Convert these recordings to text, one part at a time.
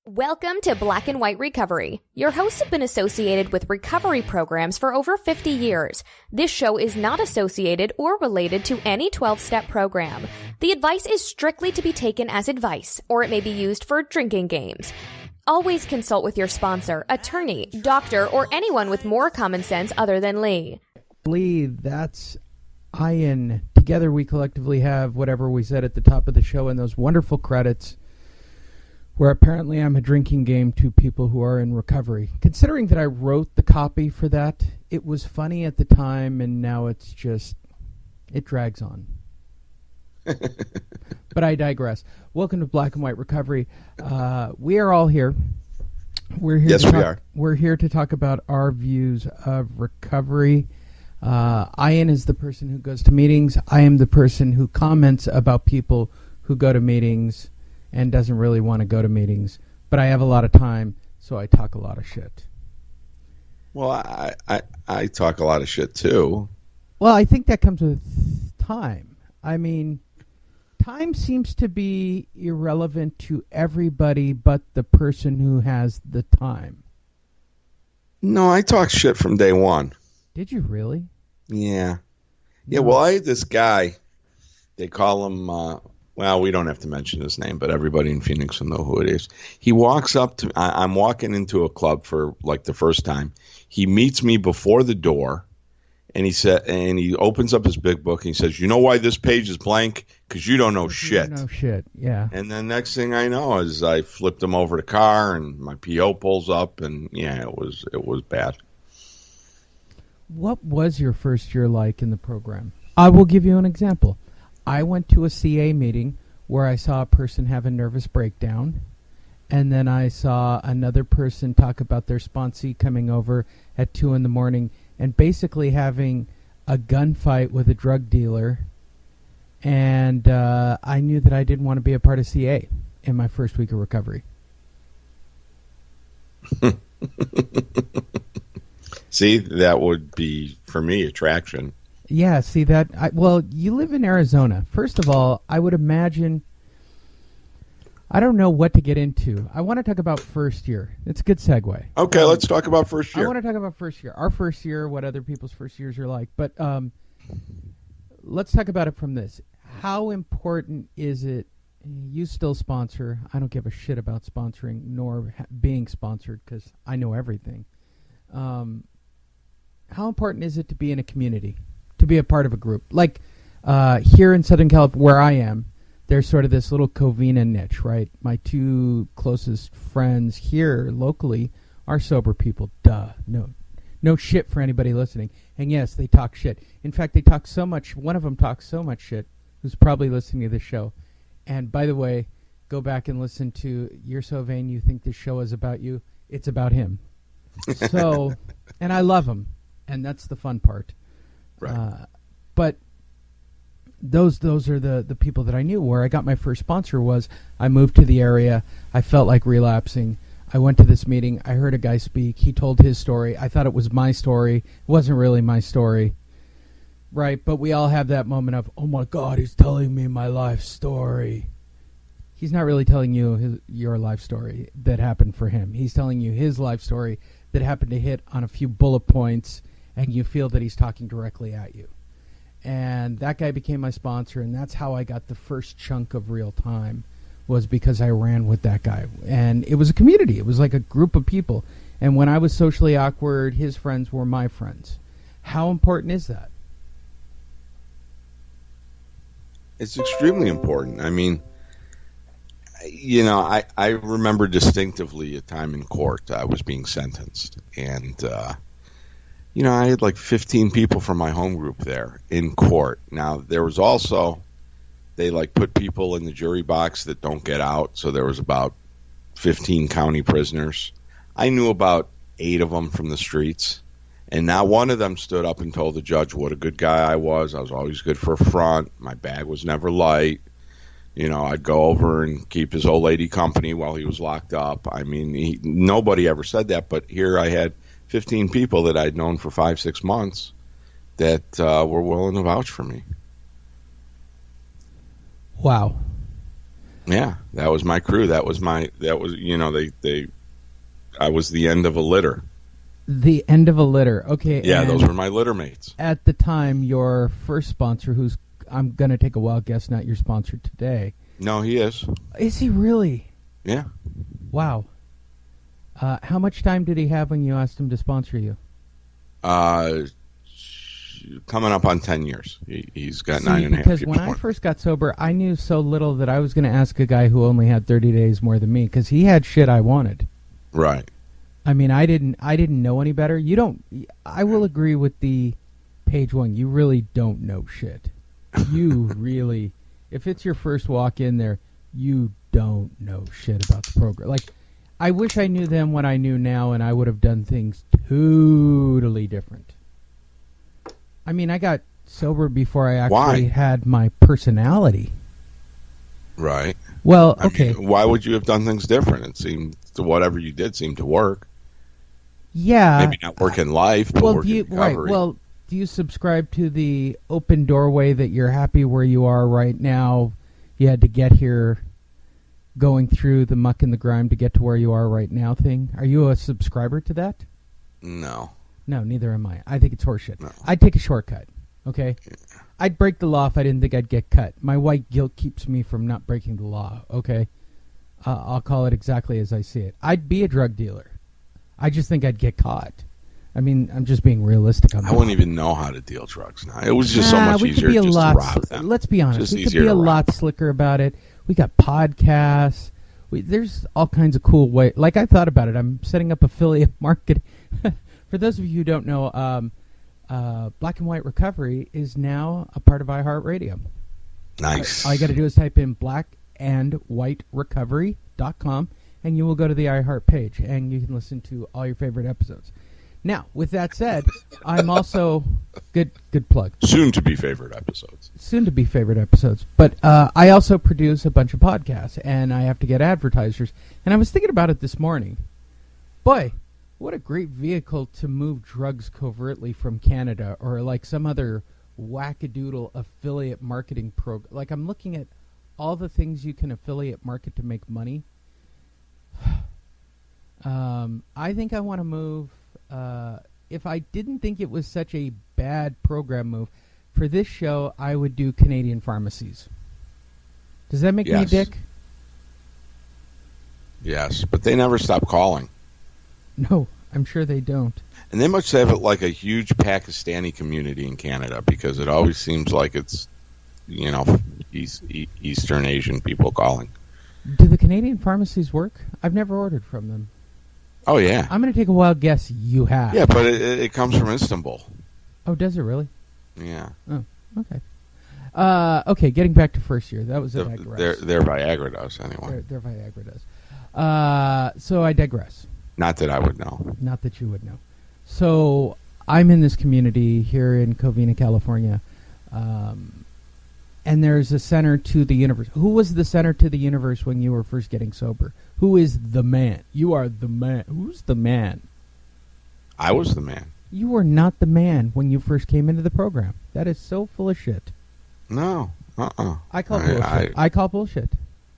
Welcome to Black and White Recovery. Your hosts have been associated with recovery programs for over 50 years. This show is not associated or related to any 12-step program. The advice is strictly to be taken as advice, or it may be used for drinking games. Always consult with your sponsor, attorney, doctor, or anyone with more common sense other than Lee. Lee, that's Ian. Together we collectively have whatever we said at the top of the show in those wonderful credits, where apparently I'm a drinking game to people who are in recovery. Considering that I wrote the copy for that, it was funny at the time, and now it's just, it drags on. But I digress. Welcome to Black and White Recovery. We are all here. We're here. Yes, we are. We're here to talk about our views of recovery. Ian is the person who goes to meetings. I am the person who comments about people who go to meetings and doesn't really want to go to meetings. But I have a lot of time, so I talk a lot of shit. Well, I talk a lot of shit, too. Well, I think that comes with time. I mean, time seems to be irrelevant to everybody but the person who has the time. No, I talk shit from day one. Did you really? Yeah. No. Well, I had this guy, they call him... well, we don't have to mention his name, but everybody in Phoenix will know who it is. He walks up to I'm walking into a club for like the first time. He meets me before the door, and he opens up his big book and he says, "You know why this page is blank? Because you don't know shit." No shit, yeah. And then next thing I know is I flipped him over the car, and my PO pulls up, and yeah, it was bad. What was your first year like in the program? I will give you an example. I went to a CA meeting where I saw a person have a nervous breakdown, and then I saw another person talk about their sponsee coming over at 2 a.m. and basically having a gunfight with a drug dealer, and I knew that I didn't want to be a part of CA in my first week of recovery. See, that would be, for me, attraction. Yeah, see that? Well, you live in Arizona. First of all, I would imagine... I don't know what to get into. I want to talk about first year. It's a good segue. Okay, let's talk about first year. I want to talk about first year. Our first year, what other people's first years are like. But let's talk about it from this. How important is it... You still sponsor. I don't give a shit about sponsoring nor being sponsored because I know everything. How important is it to be in a community? To be a part of a group. Like here in Southern California, where I am, there's sort of this little Covina niche, right? My two closest friends here locally are sober people. Duh. No shit for anybody listening. And yes, they talk shit. In fact, they talk so much. One of them talks so much shit, who's probably listening to this show. And by the way, go back and listen to You're So Vain You Think This Show Is About You. It's about him. So, and I love him. And that's the fun part. Right. But those are the people that I knew. Where I got my first sponsor was I moved to the area. I felt like relapsing. I went to this meeting. I heard a guy speak. He told his story. I thought it was my story. It wasn't really my story. Right, but we all have that moment of, oh my God, he's telling me my life story. He's not really telling you your life story that happened for him. He's telling you his life story that happened to hit on a few bullet points, and you feel that he's talking directly at you. And that guy became my sponsor, and that's how I got the first chunk of real time, was because I ran with that guy. And it was a community. It was like a group of people. And when I was socially awkward, his friends were my friends. How important is that? It's extremely important. I mean, you know, I remember distinctively a time in court. I was being sentenced, and you know, I had like 15 people from my home group there in court. Now, there was also, they like put people in the jury box that don't get out, so there was about 15 county prisoners. I knew about 8 of them from the streets, and not one of them stood up and told the judge what a good guy I was. I was always good for a front. My bag was never light. You know, I'd go over and keep his old lady company while he was locked up. I mean, nobody ever said that, but here I had 15 people that I'd known for 5-6 months that were willing to vouch for me. Wow. Yeah, that was my crew. That was I was the end of a litter. The end of a litter. Okay. Yeah, and those were my litter mates. at the time, your first sponsor, who's, I'm going to take a wild guess, not your sponsor today. No, he is. Is he really? Yeah. Wow. How much time did he have when you asked him to sponsor you? Coming up on 10 years. He's got See, 9.5 years. because when I first got sober, I knew so little that I was going to ask a guy who only had 30 days more than me, because he had shit I wanted. Right. I mean, I didn't know any better. You don't. I will agree with the page one. You really don't know shit. You really, if it's your first walk in there, you don't know shit about the program. Like, I wish I knew then what I knew now, and I would have done things totally different. I mean, I got sober before I actually had my personality. Right. Well, I okay. mean, why would you have done things different? It seemed whatever you did seemed to work. Yeah. Maybe not work in life, but work in recovery. Right. Well, do you subscribe to the open doorway that you're happy where you are right now? You had to get here, going through the muck and the grime to get to where you are right now thing? Are you a subscriber to that? No. No, neither am I. I think it's horseshit. No. I'd take a shortcut, okay? Yeah. I'd break the law if I didn't think I'd get cut. My white guilt keeps me from not breaking the law, okay? I'll call it exactly as I see it. I'd be a drug dealer. I just think I'd get caught. I mean, I'm just being realistic on that. I wouldn't even know how to deal drugs now. It was just so much easier just to rob them. Let's be honest. We could be a lot slicker about it. We got podcasts. There's all kinds of cool ways. Like, I thought about it. I'm setting up affiliate marketing. For those of you who don't know, Black and White Recovery is now a part of iHeartRadio. Nice. All you got to do is type in blackandwhiterecovery.com, and you will go to the iHeart page, and you can listen to all your favorite episodes. Now, with that said, I'm also good plug. Soon to be favorite episodes. But I also produce a bunch of podcasts, and I have to get advertisers. And I was thinking about it this morning. Boy, what a great vehicle to move drugs covertly from Canada or like some other wackadoodle affiliate marketing program. Like, I'm looking at all the things you can affiliate market to make money. I think I want to move. If I didn't think it was such a bad program move, for this show, I would do Canadian pharmacies. Does that make me a dick? Yes, but they never stop calling. No, I'm sure they don't. And they must have like a huge Pakistani community in Canada, because it always seems like it's, Eastern Asian people calling. Do the Canadian pharmacies work? I've never ordered from them. Oh, yeah. I'm going to take a wild guess you have. Yeah, but it comes from Istanbul. Oh, does it really? Yeah. Oh, okay. Okay, getting back to first year. That was a digress. Their Viagra does, anyway. Their Viagra does. So I digress. Not that I would know. Not that you would know. So I'm in this community here in Covina, California, and there's a center to the universe. Who was the center to the universe when you were first getting sober? Who is the man? You are the man. Who's the man? I was the man. You were not the man when you first came into the program. That is so full of shit. No. I call bullshit. I call bullshit.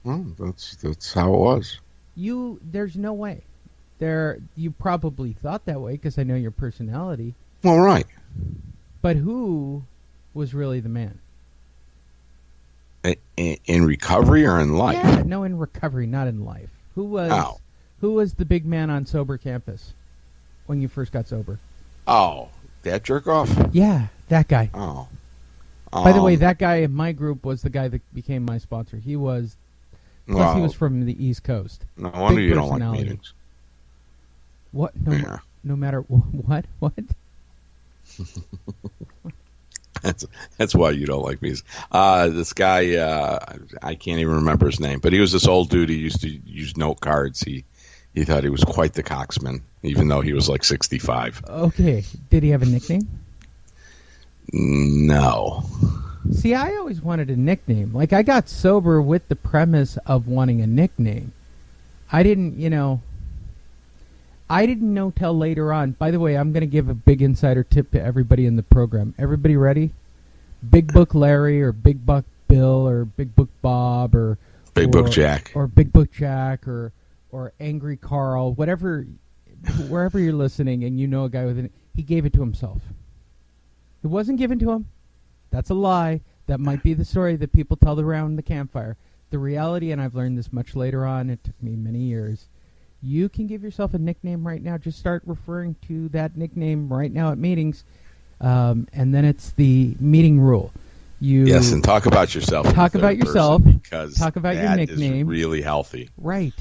Well, that's how it was. There's no way. You probably thought that way because I know your personality. Well, right. But who was really the man? In recovery or in life? Yeah, no, in recovery, not in life. Who was the big man on Sober Campus when you first got sober? Oh, that jerk off? Yeah, that guy. Oh. By the way, that guy in my group was the guy that became my sponsor. He was he was from the East Coast. No wonder you don't like meetings. What? No matter what? What? That's why you don't like meetings. This guy, I can't even remember his name, but he was this old dude. He used to use note cards. He thought he was quite the coxman, even though he was like 65. Okay. Did he have a nickname? No. See, I always wanted a nickname. Like, I got sober with the premise of wanting a nickname. I didn't know till later on. By the way, I'm going to give a big insider tip to everybody in the program. Everybody ready? Big Book Larry or Big Buck Bill or Big Book Bob or Big Book Jack. Or Big Book Jack or Angry Carl, whatever, wherever you're listening and you know a guy with it, he gave it to himself. It wasn't given to him. That's a lie. That might be the story that people tell around the campfire. The reality, and I've learned this much later on, it took me many years, you can give yourself a nickname right now. Just start referring to that nickname right now at meetings, and then it's the meeting rule. Yes, and talk about yourself. Talk about yourself. Because talk about your nickname. Is really healthy. Right.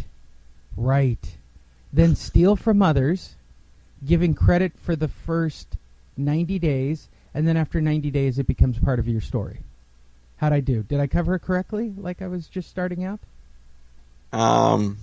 Then steal from others, giving credit for the first 90 days, and then after 90 days it becomes part of your story. How'd I do? Did I cover it correctly, like I was just starting out? I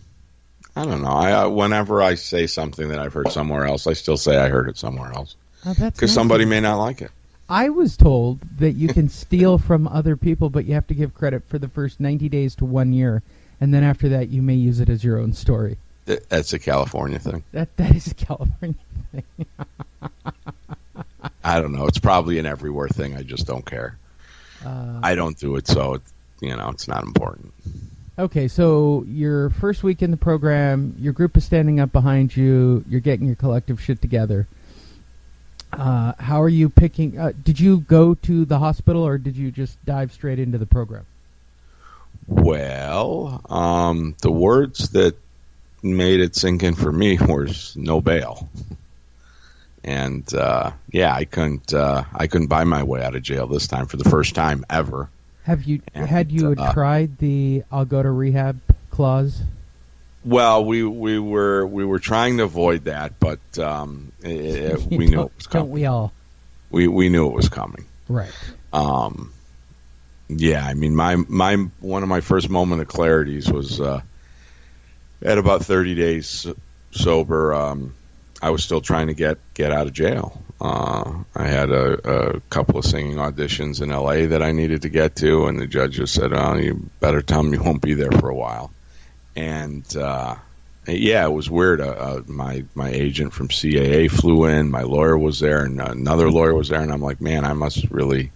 don't know. Whenever I say something that I've heard somewhere else, I still say I heard it somewhere else. Because somebody may not like it. I was told that you can steal from other people, but you have to give credit for the first 90 days to 1 year, and then after that you may use it as your own story. That's a California thing. That is a California thing. I don't know. It's probably an everywhere thing. I just don't care. I don't do it, so it's not important. Okay, so your first week in the program, your group is standing up behind you. You're getting your collective shit together. How are you picking? Did you go to the hospital or did you just dive straight into the program? Well, the words that made it sink in for me was no bail, and I couldn't buy my way out of jail this time for the first time ever. Had you tried the "I'll go to rehab" clause? Well, we were trying to avoid that, but we knew it was coming. Don't we all? We knew it was coming. Right. Yeah, I mean, my one of my first moment of clarities was at about 30 days sober. I was still trying to get out of jail. I had a couple of singing auditions in L.A. that I needed to get to, and the judge just said, "Oh, you better tell them you won't be there for a while." And it was weird. My agent from CAA flew in. My lawyer was there, and another lawyer was there. And I'm like, man, I must really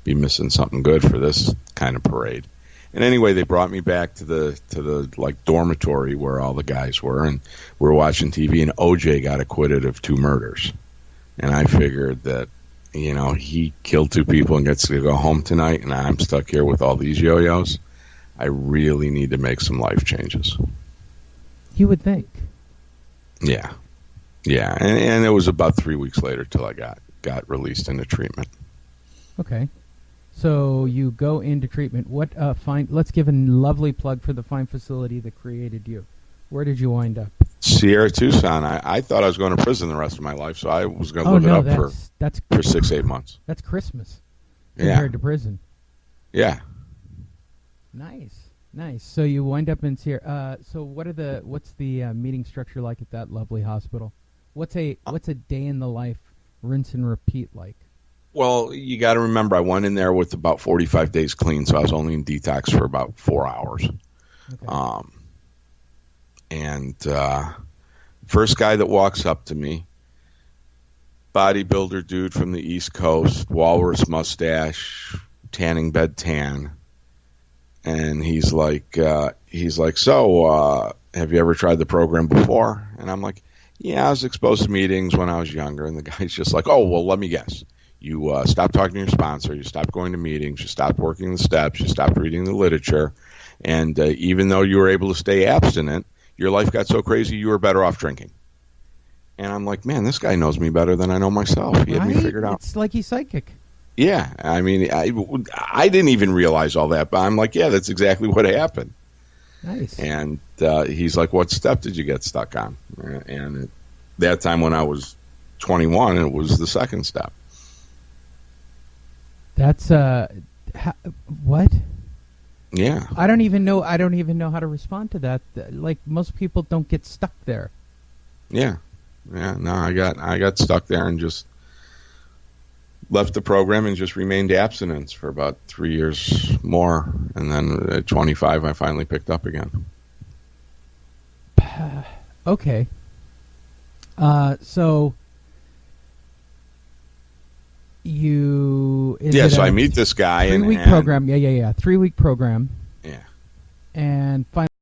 be missing something good for this kind of parade. And anyway, they brought me back to the like dormitory where all the guys were, and we were watching TV. And OJ got acquitted of 2 murders, and I figured that he killed 2 people and gets to go home tonight, and I'm stuck here with all these yo-yos. I really need to make some life changes. You would think. Yeah. And it was about 3 weeks later till I got released into treatment. Okay. So you go into treatment. What let's give a lovely plug for the fine facility that created you. Where did you wind up? Sierra Tucson. I thought I was going to prison the rest of my life, so I was going to live it up for 6-8 months. That's Christmas compared to prison. Yeah. Nice. So you wind up in Sierra. So what's the meeting structure like at that lovely hospital? What's a day in the life, rinse and repeat like? Well, you got to remember, I went in there with about 45 days clean, so I was only in detox for about 4 hours. Okay. First guy that walks up to me, bodybuilder dude from the East Coast, walrus mustache, tanning bed tan. And he's like, so have you ever tried the program before? And I'm like, yeah, I was exposed to meetings when I was younger. And the guy's just like, oh, well, let me guess. You stopped talking to your sponsor. You stopped going to meetings. You stopped working the steps. You stopped reading the literature. And even though you were able to stay abstinent, your life got so crazy you were better off drinking. And I'm like, man, this guy knows me better than I know myself. He had me figured out. It's like he's psychic. Yeah, I mean, I didn't even realize all that, but I'm like, yeah, that's exactly what happened. Nice. And he's like, what step did you get stuck on? And at that time when I was 21, it was the second step. That's what? Yeah. I don't even know how to respond to that. Like, most people don't get stuck there. Yeah. No, I got stuck there and just left the program and just remained abstinent for about 3 years more. And then at 25, I finally picked up again. Okay. So you... So I meet this guy. 3-week program. Yeah. 3-week program. Yeah. And finally,